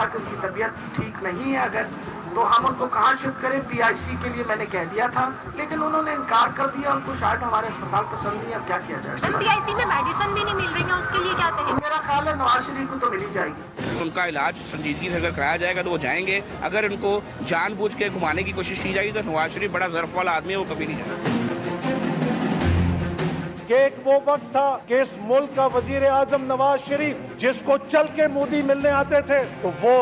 تھا کہ ان کی طبیعت ٹھیک نہیں ہے اگر تو ہم ان کو کہاں شفٹ کریں. PIC کے لیے میں نے کہہ دیا تھا لیکن انہوں نے انکار کر دیا. ان کو شاید ہمارے اسپتال پسند نہیں. اب کیا کیا جائے؟ PIC میں میڈیسن بھی نہیں مل رہی ہیں, اس کے لیے کیا کہیں؟ میرا خیال ہے نواز شریف کو تو مل ہی جائے گی. ان کا علاج سنجیدگی سے اگر کرایا جائے گا تو وہ جائیں گے. اگر ان کو جان بوجھ کے گھمانے کی کوشش کی جائے گی تو نواز شریف بڑا ظرف والا آدمی ہے, وہ کبھی نہیں جائے گا. کہ ایک وہ وقت تھا کہ اس ملک کا وزیر اعظم نواز شریف جس کو چل کے مودی ملنے آتے تھے تو وہ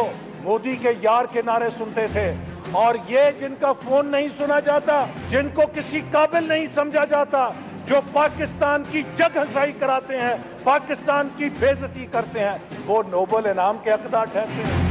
مودی کے یار کے نعرے سنتے تھے, اور یہ جن کا فون نہیں سنا جاتا, جن کو کسی قابل نہیں سمجھا جاتا, جو پاکستان کی جگ ہنسائی کراتے ہیں, پاکستان کی بے عزتی کرتے ہیں, وہ نوبل انعام کے حقدار ٹھہرتے ہیں.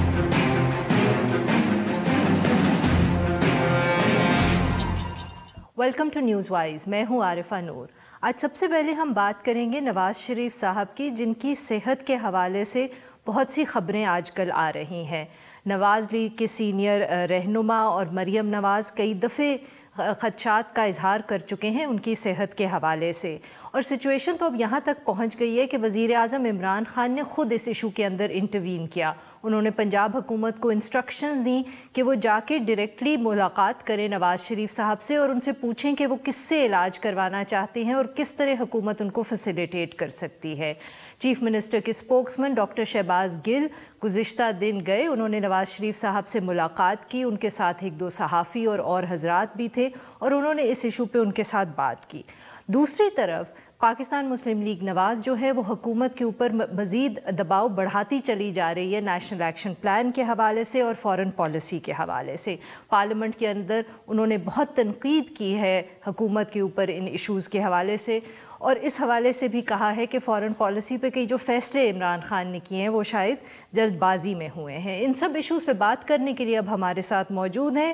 Welcome to News Wise. میں ہوں عارفہ نور. آج سب سے پہلے ہم بات کریں گے نواز شریف صاحب کی, جن کی صحت کے حوالے سے بہت سی خبریں آج کل آ رہی ہیں. نواز لیگ کے سینئر رہنما اور مریم نواز کئی دفعے خدشات کا اظہار کر چکے ہیں ان کی صحت کے حوالے سے, اور سچویشن تو اب یہاں تک پہنچ گئی ہے کہ وزیر اعظم عمران خان نے خود اس ایشو کے اندر انٹروین کیا. انہوں نے پنجاب حکومت کو انسٹرکشنز دیں کہ وہ جا کے ڈائریکٹلی ملاقات کریں نواز شریف صاحب سے اور ان سے پوچھیں کہ وہ کس سے علاج کروانا چاہتے ہیں اور کس طرح حکومت ان کو فیسیلیٹیٹ کر سکتی ہے. چیف منسٹر کے اسپوکسمین ڈاکٹر شہباز گل گزشتہ دن گئے, انہوں نے نواز شریف صاحب سے ملاقات کی. ان کے ساتھ ایک دو صحافی اور حضرات بھی تھے اور انہوں نے اس ایشو پہ ان کے ساتھ بات کی. دوسری طرف پاکستان مسلم لیگ نواز جو ہے وہ حکومت کے اوپر مزید دباؤ بڑھاتی چلی جا رہی ہے نیشنل ایکشن پلان کے حوالے سے اور فارن پالیسی کے حوالے سے. پارلیمنٹ کے اندر انہوں نے بہت تنقید کی ہے حکومت کے اوپر ان ایشوز کے حوالے سے, اور اس حوالے سے بھی کہا ہے کہ فارن پالیسی پہ کئی جو فیصلے عمران خان نے کیے ہیں وہ شاید جلد بازی میں ہوئے ہیں. ان سب ایشوز پہ بات کرنے کے لیے اب ہمارے ساتھ موجود ہیں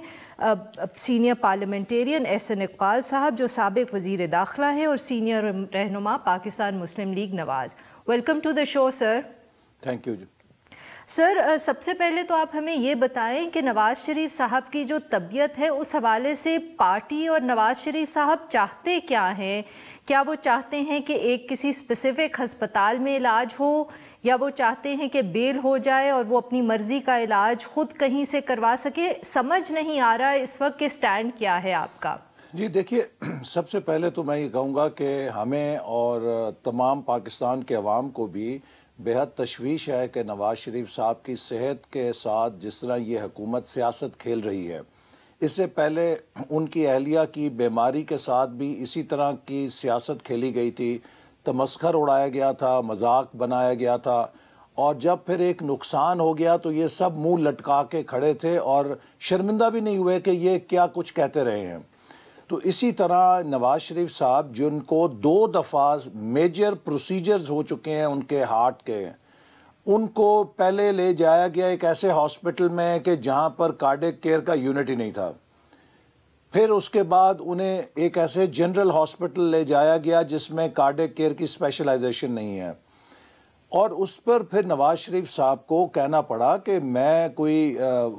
سینئر پارلیمنٹیرین احسن اقبال صاحب, جو سابق وزیر داخلہ ہیں اور سینئر رہنما Pakistan Muslim League Nawaz. Welcome to the show sir. Thank you. Sir, سب سے پہلے تو آپ ہمیں یہ بتائیں کہ نواز شریف صاحب کی جو طبیعت ہے اس حوالے سے پارٹی اور نواز شریف صاحب چاہتے کیا ہیں؟ کیا وہ چاہتے ہیں کہ ایک کسی اسپیسیفک ہسپتال میں علاج ہو, یا وہ چاہتے ہیں کہ بیل ہو جائے اور وہ اپنی مرضی کا علاج خود کہیں سے کروا سکے؟ سمجھ نہیں آ رہا اس وقت کہ سٹینڈ کیا ہے آپ کا. جی دیکھیے, سب سے پہلے تو میں یہ کہوں گا کہ ہمیں اور تمام پاکستان کے عوام کو بھی بہت تشویش ہے کہ نواز شریف صاحب کی صحت کے ساتھ جس طرح یہ حکومت سیاست کھیل رہی ہے. اس سے پہلے ان کی اہلیہ کی بیماری کے ساتھ بھی اسی طرح کی سیاست کھیلی گئی تھی, تمسخر اڑایا گیا تھا, مذاق بنایا گیا تھا, اور جب پھر ایک نقصان ہو گیا تو یہ سب منہ لٹکا کے کھڑے تھے اور شرمندہ بھی نہیں ہوئے کہ یہ کیا کچھ کہتے رہے ہیں. تو اسی طرح نواز شریف صاحب جن کو 2 دفعہ میجر پروسیجرز ہو چکے ہیں ان کے ہارٹ کے, ان کو پہلے لے جایا گیا ایک ایسے ہاسپٹل میں کہ جہاں پر کارڈیک کیئر کا یونٹ ہی نہیں تھا. پھر اس کے بعد انہیں ایک ایسے جنرل ہاسپٹل لے جایا گیا جس میں کارڈیک کیئر کی اسپیشلائزیشن نہیں ہے, اور اس پر پھر نواز شریف صاحب کو کہنا پڑا کہ میں کوئی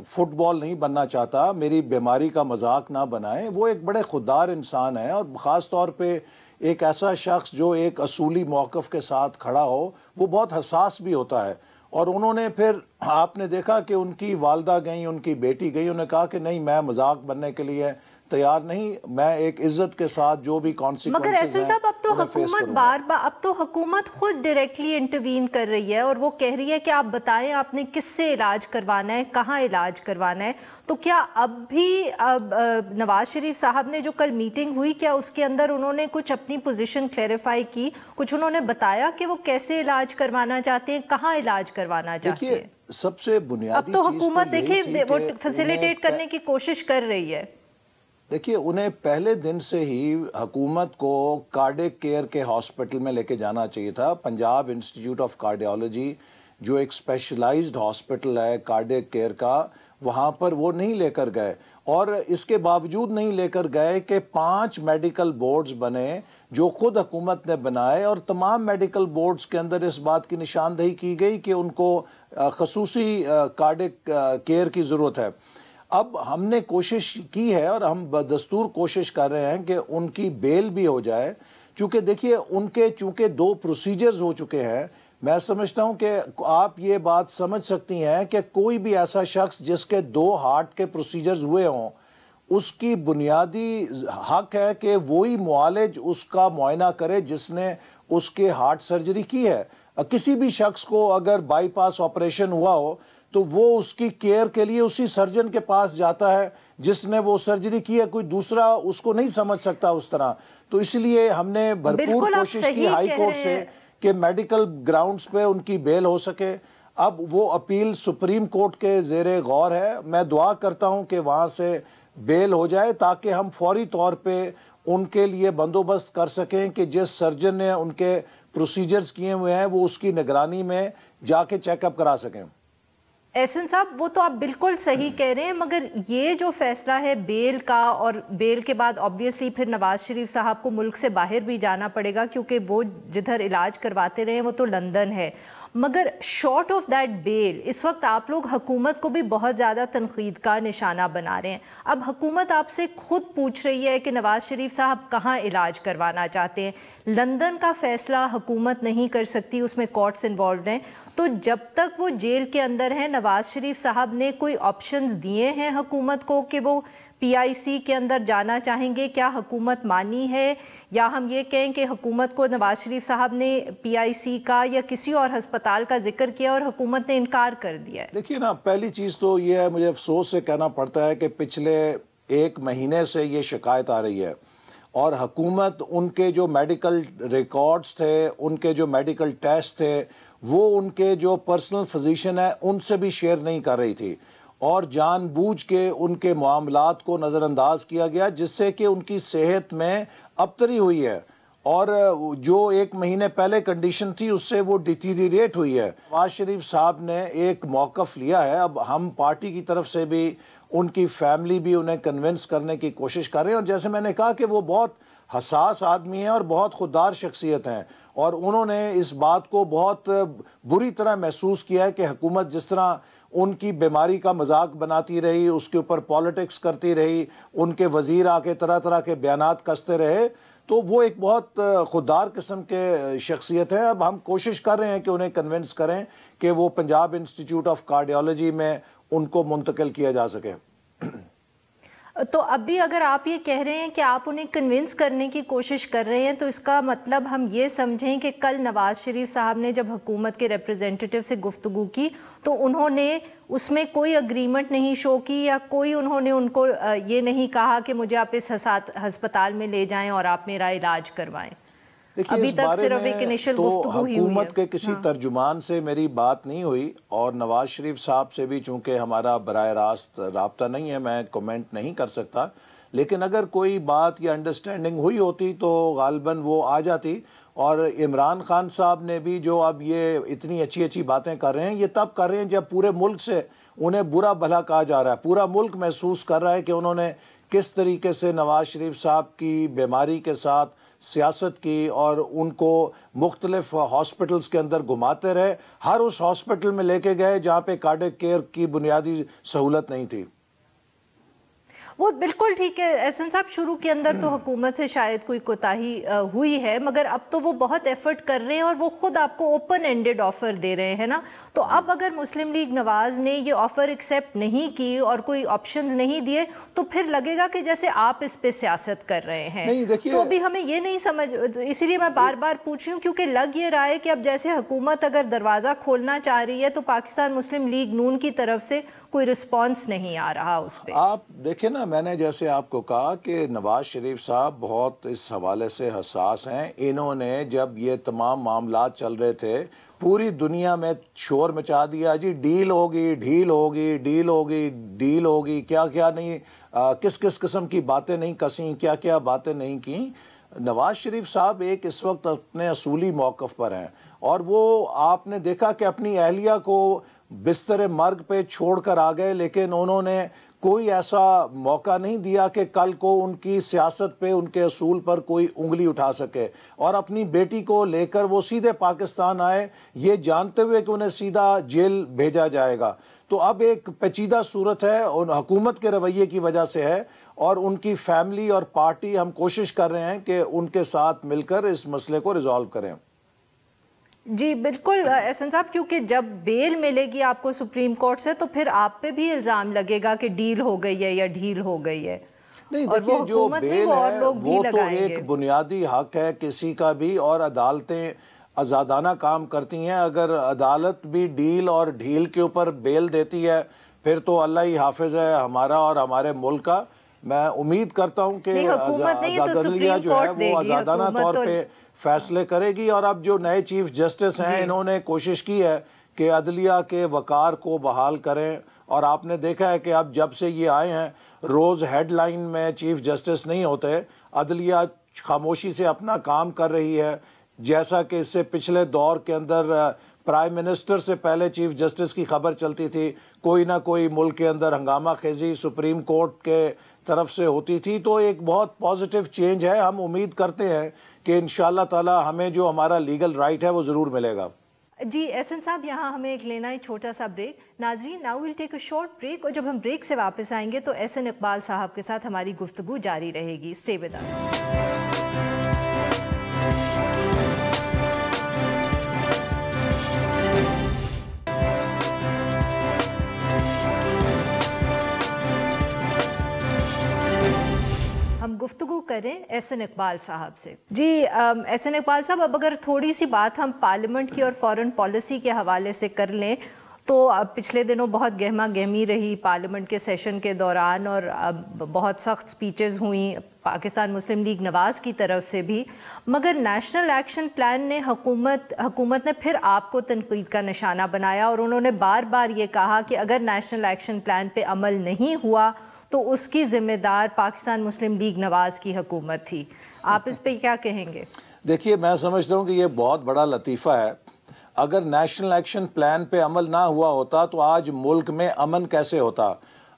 فٹ بال نہیں بننا چاہتا, میری بیماری کا مذاق نہ بنائیں. وہ ایک بڑے خوددار انسان ہیں, اور خاص طور پہ ایک ایسا شخص جو ایک اصولی موقف کے ساتھ کھڑا ہو وہ بہت حساس بھی ہوتا ہے. اور انہوں نے پھر آپ نے دیکھا کہ ان کی والدہ گئیں, ان کی بیٹی گئی, انہوں نے کہا کہ نہیں میں مذاق بننے کے لیے تیار نہیں, میں ایک عزت کے ساتھ جو بھی کانسیکوینسز ہیں. مگر احسن صاحب اب تو حکومت خود ڈائریکٹلی انٹروین کر رہی ہے اور وہ کہہ رہی ہے کہ آپ بتائیں آپ نے کس سے علاج کروانا ہے, کہاں علاج کروانا ہے. تو کیا اب بھی نواز شریف صاحب نے جو کل میٹنگ ہوئی, کیا اس کے اندر انہوں نے کچھ اپنی پوزیشن کلیریفائی کی, کچھ انہوں نے بتایا کہ وہ کیسے علاج کروانا چاہتے ہیں, کہاں علاج کروانا چاہتے ہیں؟ سب سے بنیادی اب تو حکومت دیکھیں وہ فیسیلیٹیٹ کرنے کی کوشش کر رہی ہے. دیکھیے, انہیں پہلے دن سے ہی حکومت کو کارڈیک کیئر کے ہاسپٹل میں لے کے جانا چاہیے تھا. پنجاب انسٹیٹیوٹ آف کارڈیالوجی جو ایک اسپیشلائزڈ ہاسپٹل ہے کارڈیک کیئر کا, وہاں پر وہ نہیں لے کر گئے. اور اس کے باوجود نہیں لے کر گئے کہ 5 میڈیکل بورڈز بنے جو خود حکومت نے بنائے, اور تمام میڈیکل بورڈز کے اندر اس بات کی نشاندہی کی گئی کہ ان کو خصوصی کارڈیک کیئر کی ضرورت ہے. اب ہم نے کوشش کی ہے اور ہم بدستور کوشش کر رہے ہیں کہ ان کی بیل بھی ہو جائے, چونکہ دیکھیے ان کے چونکہ 2 پروسیجرز ہو چکے ہیں. میں سمجھتا ہوں کہ آپ یہ بات سمجھ سکتی ہیں کہ کوئی بھی ایسا شخص جس کے 2 ہارٹ کے پروسیجرز ہوئے ہوں، اس کی بنیادی حق ہے کہ وہی معالج اس کا معائنہ کرے جس نے اس کے ہارٹ سرجری کی ہے۔ کسی بھی شخص کو اگر بائی پاس آپریشن ہوا ہو تو وہ اس کی کیئر کے لیے اسی سرجن کے پاس جاتا ہے جس نے وہ سرجری کی ہے، کوئی دوسرا اس کو نہیں سمجھ سکتا اس طرح۔ تو اس لیے ہم نے بھرپور کوشش کی ہائی کورٹ سے کہ میڈیکل گراؤنڈز پہ ان کی بیل ہو سکے۔ اب وہ اپیل سپریم کورٹ کے زیر غور ہے، میں دعا کرتا ہوں کہ وہاں سے بیل ہو جائے تاکہ ہم فوری طور پہ ان کے لیے بندوبست کر سکیں کہ جس سرجن نے ان کے پروسیجرز کیے ہوئے ہیں وہ اس کی نگرانی میں جا کے چیک اپ کرا سکیں۔ احسن صاحب، وہ تو آپ بالکل صحیح کہہ رہے ہیں، مگر یہ جو فیصلہ ہے بیل کا، اور بیل کے بعد آبویسلی پھر نواز شریف صاحب کو ملک سے باہر بھی جانا پڑے گا کیونکہ وہ جدھر علاج کرواتے رہے وہ تو لندن ہے، مگر شارٹ آف دیٹ بیل اس وقت آپ لوگ حکومت کو بھی بہت زیادہ تنقید کا نشانہ بنا رہے ہیں۔ اب حکومت آپ سے خود پوچھ رہی ہے کہ نواز شریف صاحب کہاں علاج کروانا چاہتے ہیں۔ لندن کا فیصلہ حکومت نہیں کر سکتی، اس میں کورٹس انوالوڈ ہیں، تو جب تک وہ جیل کے اندر ہیں نواز شریف صاحب نے کوئی آپشنز دیے ہیں حکومت کو کہ وہ پی آئی سی کے اندر جانا چاہیں گے؟ کیا حکومت مانی ہے، یا ہم یہ کہیں کہ حکومت کو نواز شریف صاحب نے پی آئی سی کا یا کسی اور ہسپتال کا ذکر کیا اور حکومت نے انکار کر دیا ہے؟ دیکھیے نا، پہلی چیز تو یہ ہے، مجھے افسوس سے کہنا پڑتا ہے کہ پچھلے 1 مہینے سے یہ شکایت آ رہی ہے، اور حکومت ان کے جو میڈیکل ریکارڈز تھے، ان کے جو میڈیکل ٹیسٹ تھے، وہ ان کے جو پرسنل فزیشین ہیں ان سے بھی شیئر نہیں کر رہی تھی، اور جان بوجھ کے ان کے معاملات کو نظر انداز کیا گیا جس سے کہ ان کی صحت میں ابتری ہوئی ہے، اور جو 1 مہینے پہلے کنڈیشن تھی اس سے وہ ڈیٹیریٹ ہوئی ہے۔ نواز شریف صاحب نے ایک موقف لیا ہے، اب ہم پارٹی کی طرف سے بھی، ان کی فیملی بھی انہیں کنونس کرنے کی کوشش کر رہے ہیں، اور جیسے میں نے کہا کہ وہ بہت حساس آدمی ہیں اور بہت خوددار شخصیت ہیں، اور انہوں نے اس بات کو بہت بری طرح محسوس کیا ہے کہ حکومت جس طرح ان کی بیماری کا مذاق بناتی رہی، اس کے اوپر پالیٹکس کرتی رہی، ان کے وزیر آ کے طرح طرح کے بیانات کستے رہے، تو وہ ایک بہت خوددار قسم کے شخصیت ہے۔ اب ہم کوشش کر رہے ہیں کہ انہیں کنونس کریں کہ وہ پنجاب انسٹیٹیوٹ آف کارڈیالوجی میں ان کو منتقل کیا جا سکے۔ تو اب بھی اگر آپ یہ کہہ رہے ہیں کہ آپ انہیں کنونس کرنے کی کوشش کر رہے ہیں تو اس کا مطلب ہم یہ سمجھیں کہ کل نواز شریف صاحب نے جب حکومت کے ریپرزینٹیٹیو سے گفتگو کی تو انہوں نے اس میں کوئی اگریمنٹ نہیں شو کی، یا کوئی انہوں نے ان کو یہ نہیں کہا کہ مجھے آپ اس ہسپتال میں لے جائیں اور آپ میرا علاج کروائیں؟ ابھی تک صرف ایک انیشل گفتگو ہی ہوئی ہے۔ حکومت کے کسی ترجمان سے میری بات نہیں ہوئی، اور نواز شریف صاحب سے بھی چونکہ ہمارا براہ راست رابطہ نہیں ہے، میں کمنٹ نہیں کر سکتا، لیکن اگر کوئی بات یا انڈرسٹینڈنگ ہوئی ہوتی تو غالباً وہ آ جاتی۔ اور عمران خان صاحب نے بھی جو اب یہ اتنی اچھی اچھی باتیں کر رہے ہیں، یہ تب کر رہے ہیں جب پورے ملک سے انہیں برا بھلا کہا جا رہا ہے، پورا ملک محسوس کر رہا ہے کہ انہوں نے کس طریقے سے نواز شریف صاحب کی بیماری کے ساتھ سیاست کی، اور ان کو مختلف ہاسپٹلز کے اندر گھماتے رہے، ہر اس ہاسپٹل میں لے کے گئے جہاں پہ کارڈیک کیئر کی بنیادی سہولت نہیں تھی۔ وہ بالکل ٹھیک ہے احسن صاحب، شروع کے اندر تو حکومت سے شاید کوئی کوتاہی ہوئی ہے، مگر اب تو وہ بہت ایفرٹ کر رہے ہیں اور وہ خود آپ کو اوپن اینڈڈ آفر دے رہے ہیں نا، تو اب اگر مسلم لیگ نواز نے یہ آفر ایکسیپٹ نہیں کی اور کوئی آپشنز نہیں دیے تو پھر لگے گا کہ جیسے آپ اس پہ سیاست کر رہے ہیں۔ تو ابھی ہمیں یہ نہیں سمجھ، اسی لیے میں بار بار پوچھ رہی ہوں کیونکہ لگ یہ رہا ہے کہ اب جیسے حکومت اگر دروازہ کھولنا چاہ رہی ہے تو پاکستان مسلم لیگ نون کی طرف سے کوئی رسپانس نہیں آ رہا اس پہ۔ آپ دیکھیں نا، میں نے جیسے آپ کو کہا کہ نواز شریف صاحب بہت اس حوالے سے حساس ہیں، انہوں نے جب یہ تمام معاملات چل رہے تھے پوری دنیا میں شور مچا دیا، جی ڈیل ہوگی، ڈیل ہوگی، ڈیل ہوگی، ڈیل ہوگی، کیا کیا نہیں، کس کس قسم کی باتیں نہیں کسیں، کیا کیا باتیں نہیں کیں۔ نواز شریف صاحب ایک اس وقت اپنے اصولی موقف پر ہیں، اور وہ آپ نے دیکھا کہ اپنی اہلیہ کو بستر مرگ پہ چھوڑ کر آ گئے، لیکن انہوں نے کوئی ایسا موقع نہیں دیا کہ کل کو ان کی سیاست پہ، ان کے اصول پر کوئی انگلی اٹھا سکے، اور اپنی بیٹی کو لے کر وہ سیدھے پاکستان آئے یہ جانتے ہوئے کہ انہیں سیدھا جیل بھیجا جائے گا۔ تو اب ایک پیچیدہ صورت ہے، ان حکومت کے رویے کی وجہ سے ہے، اور ان کی فیملی اور پارٹی، ہم کوشش کر رہے ہیں کہ ان کے ساتھ مل کر اس مسئلے کو ریزالو کریں۔ جی بالکل احسن صاحب، کیونکہ جب بیل ملے گی آپ کو سپریم کورٹ سے تو پھر آپ پہ بھی الزام لگے گا کہ ڈیل ہو گئی ہے یا ڈھیل ہو گئی ہے. نہیں دیکھیے، جو بیل ہے وہ تو ایک بنیادی حق ہے کسی کا بھی، اور عدالتیں آزادانہ کام کرتی ہیں. اگر عدالت بھی ڈیل اور ڈھیل کے اوپر بیل دیتی ہے پھر تو اللہ ہی حافظ ہے ہمارا اور ہمارے ملک کا. میں امید کرتا ہوں کہ عدلیہ جو ہے وہ آزادانہ طور پہ فیصلے کرے گی. اور اب جو نئے چیف جسٹس ہیں انہوں نے کوشش کی ہے کہ عدلیہ کے وقار کو بحال کریں، اور آپ نے دیکھا ہے کہ اب جب سے یہ آئے ہیں روز ہیڈ لائن میں چیف جسٹس نہیں ہوتے، عدلیہ خاموشی سے اپنا کام کر رہی ہے. جیسا کہ اس سے پچھلے دور کے اندر پرائم منسٹر سے پہلے چیف جسٹس کی خبر چلتی تھی، کوئی نہ کوئی ملک کے اندر ہنگامہ خیزی سپریم کورٹ کے طرف سے ہوتی تھی. تو ایک بہت پازیٹیو چینج ہے. ہم امید کرتے ہیں کہ انشاءاللہ تعالی ہمیں جو ہمارا لیگل رائٹ ہے وہ ضرور ملے گا. جی احسن صاحب، یہاں ہمیں ایک لینا ہے چھوٹا سا بریک. ناظرین، now we'll take a short break, اور جب ہم بریک سے واپس آئیں گے تو احسن اقبال صاحب کے ساتھ ہماری گفتگو جاری رہے گی. Stay with us. ہم گفتگو کریں احسن اقبال صاحب سے. جی احسن اقبال صاحب، اب اگر تھوڑی سی بات ہم پارلیمنٹ کی اور فارن پالیسی کے حوالے سے کر لیں تو پچھلے دنوں بہت گہما گہمی رہی پارلیمنٹ کے سیشن کے دوران، اور بہت سخت سپیچز ہوئیں پاکستان مسلم لیگ نواز کی طرف سے بھی، مگر نیشنل ایکشن پلان نے حکومت نے پھر آپ کو تنقید کا نشانہ بنایا، اور انہوں نے بار بار یہ کہا کہ اگر نیشنل ایکشن پلان پہ عمل نہیں ہوا تو اس کی ذمہ دار پاکستان مسلم لیگ نواز کی حکومت تھی. آپ اس پہ کیا کہیں گے؟ دیکھیے، میں سمجھتا ہوں کہ یہ بہت بڑا لطیفہ ہے. اگر نیشنل ایکشن پلان پہ عمل نہ ہوا ہوتا تو آج ملک میں امن کیسے ہوتا؟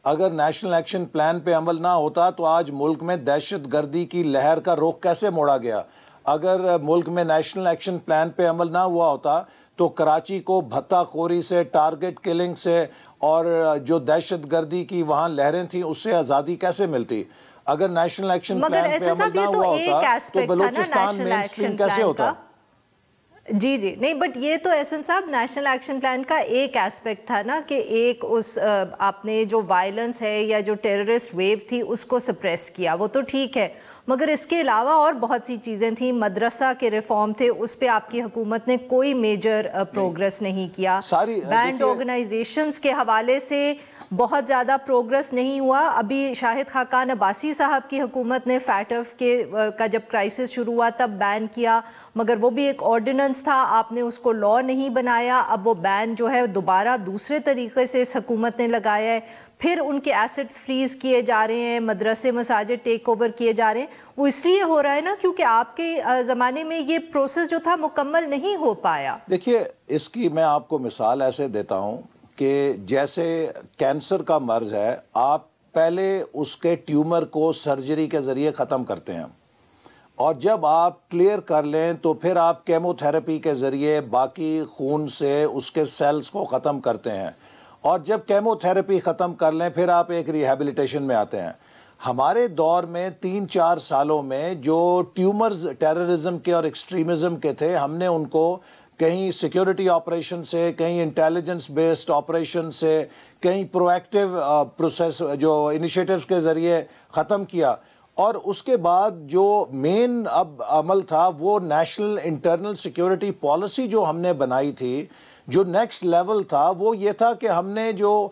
اگر نیشنل ایکشن پلان پہ عمل نہ ہوتا تو آج ملک میں دہشت گردی کی لہر کا رخ کیسے موڑا گیا؟ اگر ملک میں نیشنل ایکشن پلان پہ عمل نہ ہوا ہوتا تو کراچی کو بھتہ خوری سے، ٹارگٹ کلنگ سے، اور جو دہشت گردی کی وہاں لہریں تھیں اس سے آزادی کیسے ملتی؟ اگر نیشنل ایکشن پلان پہ عمل نہ ہوا ہوتا تو بلوچستان مین اسٹریم کیسے ہوتا؟ جی نہیں، بٹ یہ تو احسن صاحب نیشنل ایکشن پلان کا ایک ایسپیکٹ تھا نا، کہ ایک اس آپ نے جو وائلنس ہے یا جو ٹیررسٹ ویو تھی اس کو سپریس کیا، وہ تو ٹھیک ہے، مگر اس کے علاوہ اور بہت سی چیزیں تھیں. مدرسہ کے ریفارم تھے، اس پہ آپ کی حکومت نے کوئی میجر پروگرس نہیں کیا. بینڈ آرگنائزیشنز کے حوالے سے بہت زیادہ پروگرس نہیں ہوا. ابھی شاہد خاقان عباسی صاحب کی حکومت نے فیٹف کا جب کرائسس شروع ہوا تب بین کیا، مگر وہ بھی ایک آرڈیننس تھا، آپ نے اس کو لا نہیں بنایا. اب وہ بین جو ہے دوبارہ دوسرے طریقے سے اس حکومت نے لگایا ہے. پھر ان کے ایسٹس فریز کیے جا رہے ہیں، مدرسے مساجد ٹیک اوور کیے جا رہے ہیں. وہ اس لیے ہو رہا ہے نا کیونکہ آپ کے زمانے میں یہ پروسیس جو تھا مکمل نہیں ہو پایا. دیکھیے، اس کی میں آپ کو مثال ایسے دیتا ہوں کہ جیسے کینسر کا مرض ہے، آپ پہلے اس کے ٹیومر کو سرجری کے ذریعے ختم کرتے ہیں، اور جب آپ کلیئر کر لیں تو پھر آپ کیمو تھراپی کے ذریعے باقی خون سے اس کے سیلز کو ختم کرتے ہیں، اور جب کیمو تھراپی ختم کر لیں پھر آپ ایک ریہیبلیٹیشن میں آتے ہیں. ہمارے دور میں 3-4 سالوں میں جو ٹیومرز ٹیررزم کے اور ایکسٹریمزم کے تھے، ہم نے ان کو کہیں سیکیورٹی آپریشن سے، کہیں انٹیلیجنس بیسڈ آپریشن سے، کہیں پرو ایکٹیو پروسیس جو انیشیٹیوز کے ذریعے ختم کیا. اور اس کے بعد جو مین اب عمل تھا وہ نیشنل انٹرنل سیکیورٹی پالیسی جو ہم نے بنائی تھی، جو نیکسٹ لیول تھا وہ یہ تھا کہ ہم نے جو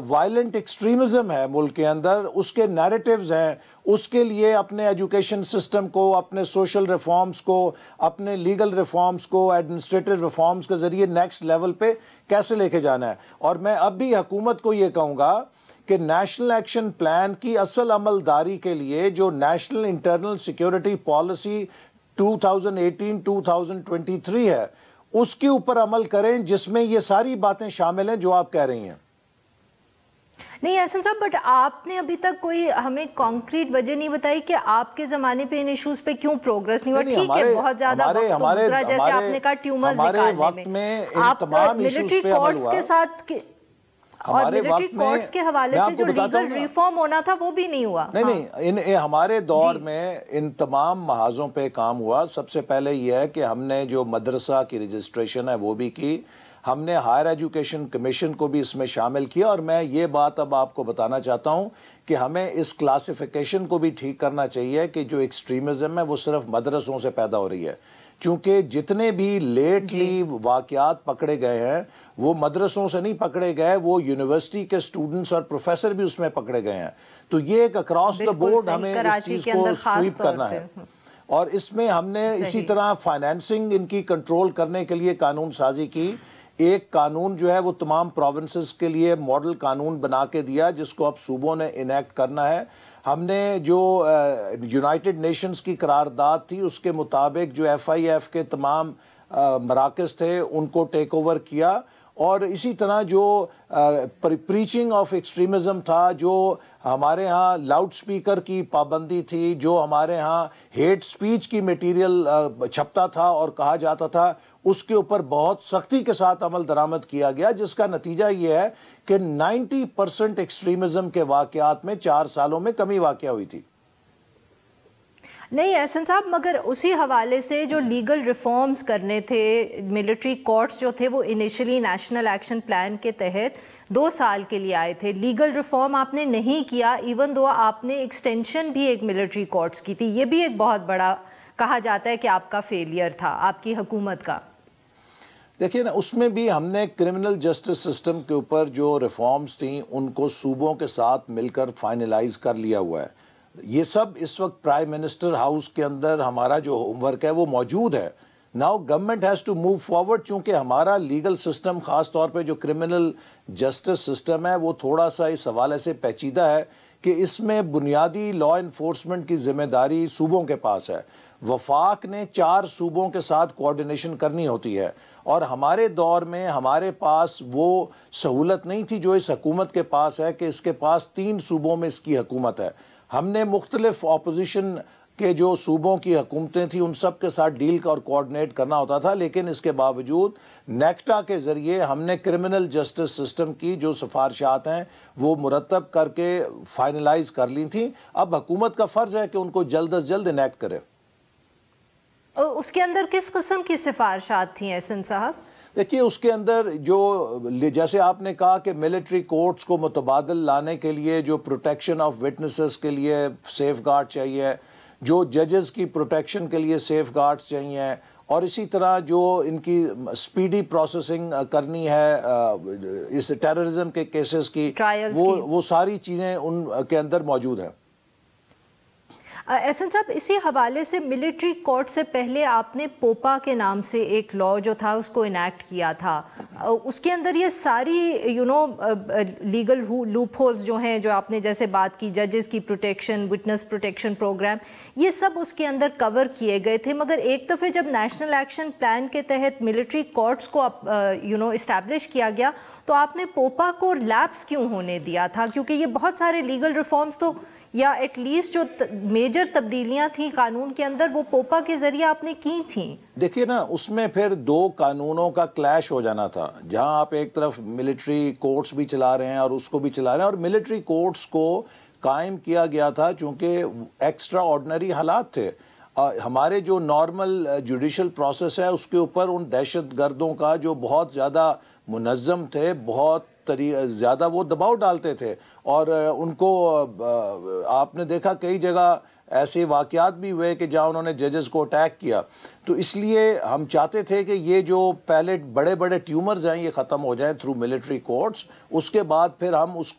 وائلنٹ ایکسٹریمزم ہے ملک کے اندر، اس کے نیریٹیوز ہیں، اس کے لیے اپنے ایجوکیشن سسٹم کو، اپنے سوشل ریفارمز کو، اپنے لیگل ریفارمز کو، ایڈمنسٹریٹو ریفارمز کے ذریعے نیکسٹ لیول پہ کیسے لے کے جانا ہے. اور میں اب بھی حکومت کو یہ کہوں گا کہ نیشنل ایکشن پلان کی اصل عملداری کے لیے جو نیشنل انٹرنل سیکیورٹی پالیسی 2018-2023 ہے، اس کے اوپر عمل کریں جس میں یہ ساری باتیں شامل ہیں جو آپ کہہ رہی ہیں. نہیں احسن صاحب، بٹ آپ نے ابھی تک کوئی ہمیں کانکریٹ وجہ نہیں بتائی کہ آپ کے زمانے پہ ان ایشوز پہ کیوں پروگرس نہیں ہوا. ٹھیک ہے، بہت زیادہ وقت گزرا، جیسے آپ نے کہا ٹیومرز نکالنے میں، آپ ملٹری کورٹس کے ساتھ ہمارے وقت میں کورٹس کے حوالے سے جو لیگل ریفارم ہونا تھا وہ بھی نہیں ہوا. نہیں, ہمارے دور میں ان تمام محاذوں پہ کام ہوا. سب سے پہلے یہ ہے کہ ہم نے جو مدرسہ کی رجسٹریشن ہے وہ بھی کی, ہم نے ہائر ایجوکیشن کمیشن کو بھی اس میں شامل کیا, اور میں یہ بات اب آپ کو بتانا چاہتا ہوں کہ ہمیں اس کلاسیفیکیشن کو بھی ٹھیک کرنا چاہیے کہ جو ایکسٹریمزم ہے وہ صرف مدرسوں سے پیدا ہو رہی ہے, چونکہ جتنے بھی لیٹلی واقعات پکڑے گئے ہیں وہ مدرسوں سے نہیں پکڑے گئے, وہ یونیورسٹی کے سٹوڈنٹس اور پروفیسر بھی اس میں پکڑے گئے ہیں. تو یہ ایک اکراس دا بورڈ ہمیں اس چیز کو سویپ کرنا ہے, اور اس میں ہم نے اسی طرح فائنینسنگ ان کی کنٹرول کرنے کے لیے قانون سازی کی. ایک قانون جو ہے وہ تمام پروونسز کے لیے ماڈل قانون بنا کے دیا جس کو اب صوبوں نے انیکٹ کرنا ہے. ہم نے جو یونائٹڈ نیشنز کی قرارداد تھی اس کے مطابق جو FIF کے تمام مراکز تھے ان کو ٹیک اوور کیا, اور اسی طرح جو پریچنگ آف ایکسٹریمزم تھا, جو ہمارے ہاں لاؤڈ سپیکر کی پابندی تھی, جو ہمارے ہاں ہیٹ سپیچ کی میٹیریل چھپتا تھا اور کہا جاتا تھا, اس کے اوپر بہت سختی کے ساتھ عمل درآمد کیا گیا, جس کا نتیجہ یہ ہے کہ 90% ایکسٹریمزم کے واقعات میں 4 سالوں میں کمی واقع ہوئی تھی. نہیں احسن صاحب, مگر اسی حوالے سے جو لیگل ریفارمز کرنے تھے, ملٹری کورٹس جو تھے وہ انیشلی نیشنل ایکشن پلان کے تحت 2 سال کے لیے آئے تھے. لیگل ریفارم آپ نے نہیں کیا, ایون دو آپ نے ایکسٹینشن بھی ایک ملٹری کورٹس کی تھی. یہ بھی ایک بہت بڑا کہا جاتا ہے کہ آپ کا فیلئر تھا, آپ کی حکومت کا. دیکھیے نا, اس میں بھی ہم نے کرمنل جسٹس سسٹم کے اوپر جو ریفارمز تھیں ان کو صوبوں کے ساتھ مل کر فائنلائز کر لیا ہوا ہے. یہ سب اس وقت پرائم منسٹر ہاؤس کے اندر ہمارا جو ہوم ورک ہے وہ موجود ہے. Now government has to move forward, چونکہ ہمارا لیگل سسٹم خاص طور پہ جو کرمنل جسٹس سسٹم ہے وہ تھوڑا سا اس حوالے سے پیچیدہ ہے کہ اس میں بنیادی لا انفورسمنٹ کی ذمہ داری صوبوں کے پاس ہے. وفاق نے 4 صوبوں کے ساتھ کوارڈینیشن کرنی ہوتی ہے, اور ہمارے دور میں ہمارے پاس وہ سہولت نہیں تھی جو اس حکومت کے پاس ہے کہ اس کے پاس 3 صوبوں میں اس کی حکومت ہے. ہم نے مختلف اپوزیشن کے جو صوبوں کی حکومتیں تھیں ان سب کے ساتھ ڈیل اور کوارڈینیٹ کرنا ہوتا تھا, لیکن اس کے باوجود نیکٹا کے ذریعے ہم نے کرمنل جسٹس سسٹم کی جو سفارشات ہیں وہ مرتب کر کے فائنلائز کر لی تھیں. اب حکومت کا فرض ہے کہ ان کو جلد از جلد انیکٹ کرے. اس کے اندر کس قسم کی سفارشات تھیں احسن صاحب؟ دیکھیے, اس کے اندر جو جیسے آپ نے کہا کہ ملٹری کورٹس کو متبادل لانے کے لیے جو پروٹیکشن آف وٹنسز کے لیے سیف گارڈ چاہیے, جو ججز کی پروٹیکشن کے لیے سیف گارڈز چاہیے, اور اسی طرح جو ان کی سپیڈی پروسیسنگ کرنی ہے اس ٹیررزم کے کیسز کی, وہ ساری چیزیں ان کے اندر موجود ہیں. احسن صاحب, اسی حوالے سے ملٹری کورٹ سے پہلے آپ نے پوپا کے نام سے ایک لا جو تھا اس کو انیکٹ کیا تھا. اس کے اندر یہ ساری لیگل لوپ ہولز جو ہیں, جو آپ نے جیسے بات کی ججز کی پروٹیکشن, وٹنس پروٹیکشن پروگرام, یہ سب اس کے اندر کور کیے گئے تھے. مگر ایک دفعہ جب نیشنل ایکشن پلان کے تحت ملٹری کورٹس کو اسٹیبلش کیا گیا تو آپ نے پوپا کو لیپس کیوں ہونے دیا تھا؟ کیونکہ یہ بہت سارے لیگل ریفارمز تو, یا ایٹ لیسٹ جو میجر تبدیلیاں تھیں قانون کے اندر, وہ پوپا کے ذریعے آپ نے کی تھیں. دیکھیے نا, اس میں پھر 2 قانونوں کا کلیش ہو جانا تھا, جہاں آپ ایک طرف ملٹری کورٹس بھی چلا رہے ہیں اور اس کو بھی چلا رہے ہیں, اور ملٹری کورٹس کو قائم کیا گیا تھا چونکہ ایکسٹرا آرڈنری حالات تھے. ہمارے جو نارمل جوڈیشل پروسیس ہے اس کے اوپر ان دہشت گردوں کا جو بہت زیادہ منظم تھے, بہت زیادہ وہ دباؤ ڈالتے تھے, اور ان کو آپ نے دیکھا کئی جگہ ایسے واقعات بھی ہوئے کہ جہاں انہوں نے ججز کو اٹیک کیا. تو اس لیے ہم چاہتے تھے کہ یہ جو پہلے بڑے بڑے ٹیومرز ہیں یہ ختم ہو جائیں تھرو ملٹری کورٹس, اس کے بعد پھر ہم اس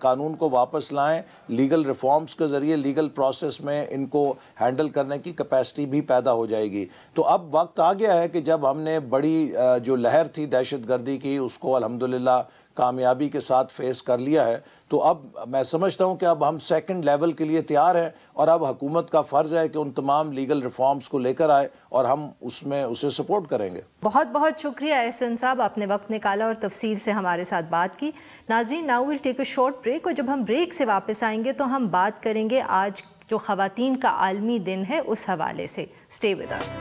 قانون کو واپس لائیں, لیگل ریفارمز کے ذریعے لیگل پروسیس میں ان کو ہینڈل کرنے کی کیپیسٹی بھی پیدا ہو جائے گی. تو اب وقت آ گیا ہے کہ جب ہم نے بڑی جو لہر تھی دہشت گردی کی اس کو الحمدللہ کامیابی کے ساتھ فیس کر لیا ہے, تو اب میں سمجھتا ہوں کہ اب ہم 2nd لیول کے لیے تیار ہیں, اور اب حکومت کا فرض ہے کہ ان تمام لیگل ریفارمز کو لے کر آئے اور ہم اس میں اسے سپورٹ کریں گے. بہت بہت شکریہ احسن صاحب, آپ نے وقت نکالا اور تفصیل سے ہمارے ساتھ بات کی. ناظرین, now we'll take a short break, اور جب ہم بریک سے واپس آئیں گے تو ہم بات کریں گے آج جو خواتین کا عالمی دن ہے اس حوالے سے. Stay with us.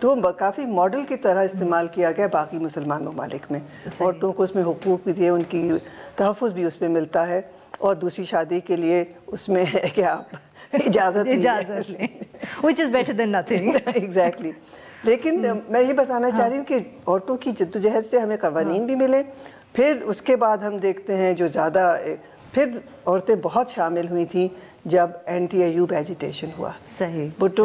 تو کافی ماڈل کی طرح استعمال کیا گیا باقی مسلمان ممالک میں. عورتوں کو اس میں حقوق بھی دیے, ان کی تحفظ بھی اس میں ملتا ہے, اور دوسری شادی کے لیے اس میں ہے کہ آپ اجازت لیں which is better than nothing. Exactly. لیکن میں یہ بتانا چاہ رہی ہوں کہ عورتوں کی جدوجہد سے ہمیں قوانین بھی ملے. پھر اس کے بعد ہم دیکھتے ہیں جو زیادہ پھر عورتیں بہت شامل ہوئی تھیں جب اینٹی ایوب ایجیٹیشن ہوا. صحیح. بھٹو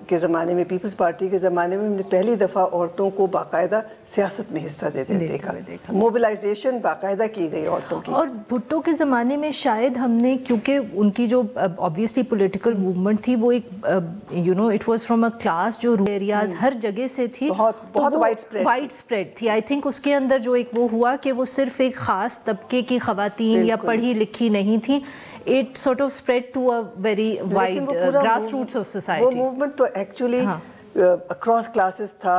کے زمانے میں, پیپلز پارٹی کے زمانے میں ہم نے پہلی دفعہ عورتوں کو باقاعدہ سیاست میں حصہ دیتے دیکھا. موبلائزیشن باقاعدہ کی گئی عورتوں کی. اور بھٹو کے زمانے میں شاید ہم نے, کیونکہ ان کی جو آبویسلی پولیٹیکل موومنٹ تھی وہ ایک it was from a class جو ایریاز ہر جگہ سے تھی, بہت وائڈ اسپریڈ تھی. آئی تھنک اس کے اندر جو ایک وہ ہوا کہ وہ صرف ایک خاص طبقے کی خواتین یا پڑھی لکھی نہیں تھیں. It sort of spread to a very wide grassroots of society. وہ موومنٹ تو ایکچولی اکراس کلاسز تھا,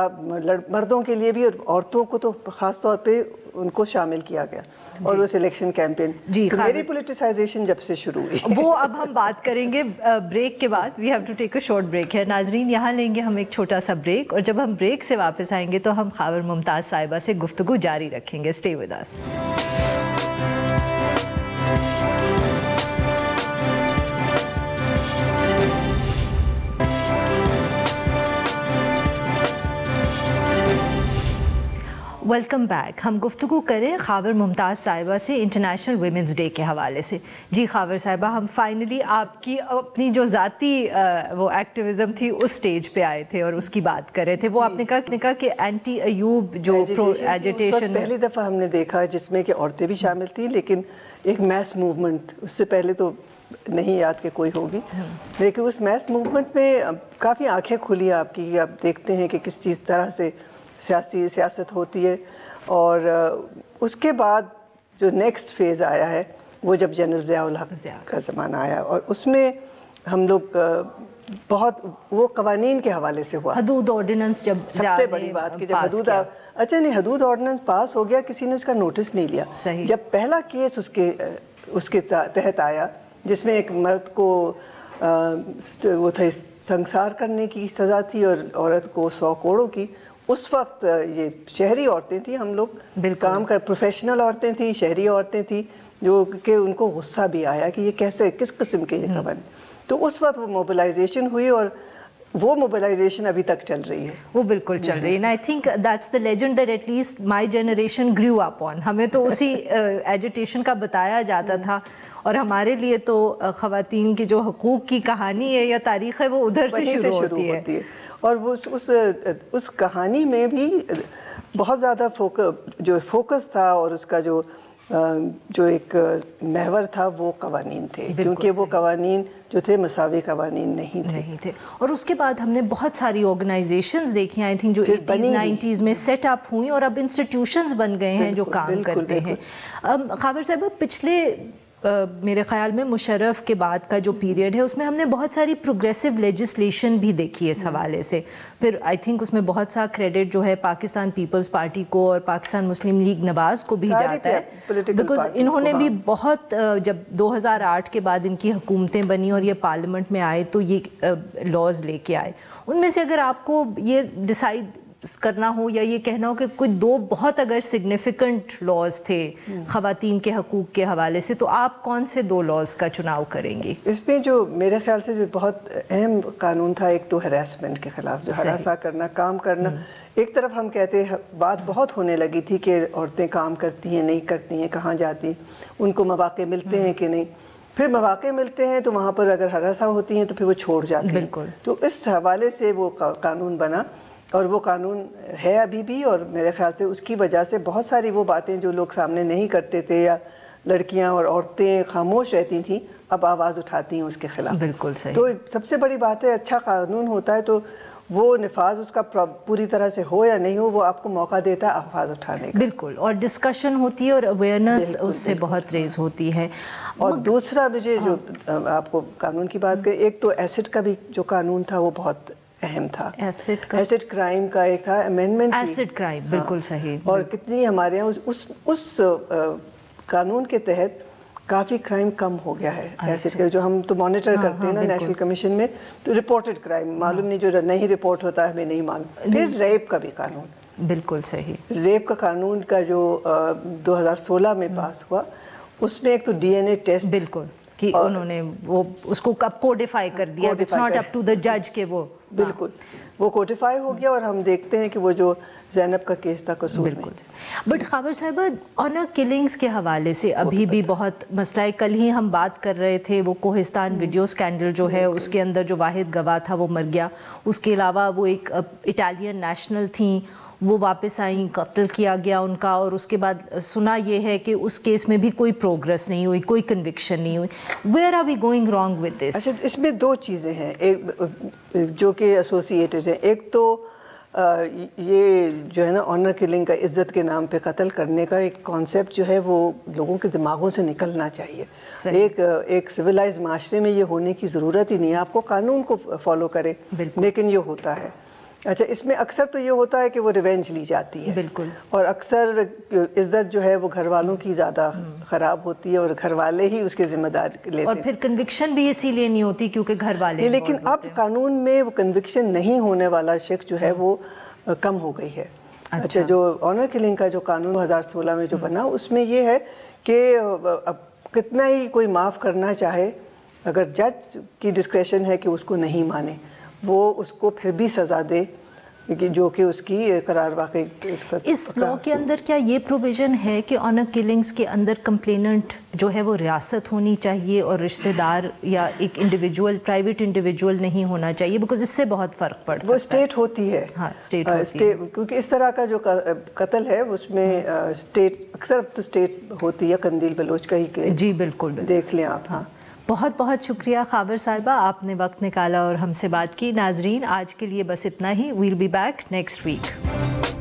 مردوں کے لیے بھی اور عورتوں کو تو خاص طور پہ ان کو شامل کیا گیا. اور وہ سلیکشن کیمپین میری پولیٹیسائزیشن جب سے شروع ہوئی وہ اب ہم بات کریں گے بریک کے بعد. We have to take a short break ہے ناظرین, یہاں لیں گے ہم ایک چھوٹا سا بریک, اور جب ہم بریک سے واپس آئیں گے تو ہم خاور ممتاز صاحبہ سے گفتگو جاری رکھیں گے. Stay with us. Welcome back. ہم گفتگو کریں خاور ممتاز صاحبہ سے انٹرنیشنل ویمنز ڈے کے حوالے سے. جی خاور صاحبہ, ہم فائنلی آپ کی اپنی جو ذاتی وہ ایکٹیویزم تھی اس سٹیج پہ آئے تھے اور اس کی بات کر رہے تھے. وہ آپ نے کہا کہ اینٹی ایوب جو ایجیٹیشن پہلی دفعہ ہم نے دیکھا جس میں کہ عورتیں بھی شامل تھیں, لیکن ایک میس موومنٹ, اس سے پہلے تو نہیں یاد کہ کوئی ہوگی, لیکن اس میس موومنٹ میں کافی آنکھیں کھلی آپ کی. آپ دیکھتے ہیں کہ کس چیز طرح سے سیاست ہوتی ہے. اور اس کے بعد جو نیکسٹ فیز آیا ہے وہ جب جنرل ضیاء الحق کا زمانہ آیا, اور اس میں ہم لوگ بہت وہ قوانین کے حوالے سے ہوا. حدود آرڈیننس جب سب سے بڑی بات کہ جب حدود آرڈیننس پاس ہو گیا, کسی نے اس کا نوٹس نہیں لیا. جب پہلا کیس اس کے تحت آیا جس میں ایک مرد کو وہ تھا سنسار کرنے کی سزا تھی اور عورت کو 100 کوڑوں کی, اس وقت یہ شہری عورتیں تھیں, ہم لوگ کام کر پروفیشنل عورتیں تھیں, شہری عورتیں تھیں, جو کہ ان کو غصہ بھی آیا کہ یہ کیسے کس قسم کے یہ قوانین. تو اس وقت وہ موبلائزیشن ہوئی, اور وہ موبلائزیشن ابھی تک چل رہی ہے. وہ بالکل چل رہی ہے. I think that's the legend that at least my generation grew up on. ہمیں تو اسی ایجیٹیشن کا بتایا جاتا تھا, اور ہمارے لیے تو خواتین کے جو حقوق کی کہانی ہے یا تاریخ ہے وہ ادھر سے شروع ہوتی ہے. اور وہ اس کہانی میں بھی بہت زیادہ فوکس تھا, اور اس کا جو ایک محور تھا وہ قوانین تھے, کیونکہ وہ قوانین جو تھے مساوی قوانین نہیں تھے. اور اس کے بعد ہم نے بہت ساری آرگنائزیشنز دیکھی آئی تھنک جو 80s 90s میں سیٹ اپ ہوئیں, اور اب انسٹیٹیوشنز بن گئے ہیں جو کام کرتے ہیں. خاور صاحبہ, پچھلے میرے خیال میں مشرف کے بعد کا جو پیریڈ ہے اس میں ہم نے بہت ساری پروگریسو لیجسلیشن بھی دیکھی اس حوالے سے. پھر آئی تھنک اس میں بہت سا کریڈٹ جو ہے پاکستان پیپلز پارٹی کو اور پاکستان مسلم لیگ نواز کو بھی جاتا ہے, بیکاز انہوں نے بھی بہت, جب 2008 کے بعد ان کی حکومتیں بنی اور یہ پارلیمنٹ میں آئے تو یہ لاز لے کے آئے. ان میں سے اگر آپ کو یہ ڈیسائیڈ کرنا ہو یا یہ کہنا ہو کہ کوئی 2 بہت اگر سگنیفیکنٹ لاز تھے خواتین کے حقوق کے حوالے سے, تو آپ کون سے 2 لاز کا چناؤ کریں گی؟ اس میں جو میرے خیال سے جو بہت اہم قانون تھا, ایک تو ہراسمنٹ کے خلاف, جو ہراساں کرنا, کام کرنا. ایک طرف ہم کہتے ہیں بات بہت ہونے لگی تھی کہ عورتیں کام کرتی ہیں نہیں کرتی ہیں, کہاں جاتی, ان کو مواقع ملتے ہیں کہ نہیں. پھر مواقع ملتے ہیں تو وہاں پر اگر ہراساں ہوتی ہیں تو پھر وہ چھوڑ جاتی ہیں. بالکل. تو اس حوالے سے وہ قانون بنا, اور وہ قانون ہے ابھی بھی, اور میرے خیال سے اس کی وجہ سے بہت ساری وہ باتیں جو لوگ سامنے نہیں کرتے تھے یا لڑکیاں اور عورتیں خاموش رہتی تھیں, اب آواز اٹھاتی ہیں اس کے خلاف. بالکل صحیح. تو سب سے بڑی بات ہے, اچھا قانون ہوتا ہے تو وہ نفاذ اس کا پوری طرح سے ہو یا نہیں ہو, وہ آپ کو موقع دیتا ہے آواز اٹھانے کا. بالکل, اور ڈسکشن ہوتی ہے اور اویئرنیس اس سے بہت ریز ہوتی ہے. اور دوسرا مجھے جو آپ کو قانون کی بات کریں, ایک تو ایسڈ کا بھی جو قانون تھا وہ بہت اہم تھا. ایسڈ کرائم کا ایک تھا امینڈمنٹ, ایسڈ کرائم, بالکل صحیح. اور کتنی ہمارے یہاں اس قانون کے تحت کافی کرائم کم ہو گیا ہے ایسے کہ جو ہم تو مانیٹر کرتے ہیں نا نیشنل کمیشن میں، تو رپورٹڈ کرائم معلوم نہیں، جو نہیں رپورٹ ہوتا ہے ہمیں نہیں معلوم. پھر ریپ کا بھی قانون، بالکل صحیح، ریپ کا قانون کا جو 2016 میں پاس ہوا، اس میں ایک تو ڈی این اے ٹیسٹ، بالکل، کہ انہوں نے وہ اس کو اب کوڈیفائی کر دیا، it's not up to the جج کہ وہ، بالکل وہ کوڈیفائی ہو گیا. اور ہم دیکھتے ہیں کہ وہ جو زینب کا کیس تھا قصور میں. بٹ خاور صاحبہ آنر کلنگز کے حوالے سے ابھی بھی بہت مسئلہ ہے. کل ہی ہم بات کر رہے تھے وہ کوہستان ویڈیو سکینڈل جو ہے اس کے اندر جو واحد گواہ تھا وہ مر گیا. اس کے علاوہ وہ ایک اٹالین نیشنل تھیں، وہ واپس آئیں، قتل کیا گیا ان کا، اور اس کے بعد سنا یہ ہے کہ اس کیس میں بھی کوئی پروگرس نہیں ہوئی، کوئی کنوکشن نہیں ہوئی. Where are we going wrong with this? اچھا، اس میں دو چیزیں ہیں ایک جو کہ ایسوسیٹڈ ہیں. ایک تو یہ جو ہے نا آنر کلنگ کا، عزت کے نام پہ قتل کرنے کا ایک کانسیپٹ جو ہے وہ لوگوں کے دماغوں سے نکلنا چاہیے. ایک سویلائز معاشرے میں یہ ہونے کی ضرورت ہی نہیں ہے. آپ کو قانون کو فالو کرے، لیکن یہ ہوتا ہے. اچھا، اس میں اکثر تو یہ ہوتا ہے کہ وہ ریونج لی جاتی ہے، بالکل، اور اکثر عزت جو ہے وہ گھر والوں کی زیادہ خراب ہوتی ہے اور گھر والے ہی اس کے ذمہ دار لیتے ہیں. اور پھر کنوکشن بھی اسی لیے نہیں ہوتی کیونکہ گھر والے. لیکن اب قانون میں وہ کنوکشن نہیں ہونے والا شخص جو ہے وہ کم ہو گئی ہے. اچھا، جو آنر کلنگ کا جو قانون 2016 میں جو بنا، اس میں یہ ہے کہ کتنا ہی کوئی معاف کرنا چاہے، اگر جج کی ڈسکریشن ہے کہ اس کو نہیں مانے، وہ اس کو پھر بھی سزا دے جو کہ اس کی قرار واقعی. اس لاء کے اندر کیا یہ پروویژن ہے کہ آنر کلنگز کے اندر کمپلیننٹ جو ہے وہ ریاست ہونی چاہیے اور رشتہ دار یا ایک انڈیویجول، پرائیویٹ انڈیویجول نہیں ہونا چاہیے؟ بیکاز اس سے بہت فرق پڑ سکتا ہے. وہ اسٹیٹ ہوتی ہے، ہاں اسٹیٹ ہوتی ہے، کیونکہ اس طرح کا جو قتل ہے اس میں اسٹیٹ، اکثر تو اسٹیٹ ہوتی ہے. قندیل بلوچ کا ہی، جی بالکل، دیکھ لیں آپ. ہاں، بہت بہت شکریہ خاور صاحبہ، آپ نے وقت نکالا اور ہم سے بات کی. ناظرین، آج کے لیے بس اتنا ہی. We'll be back next week.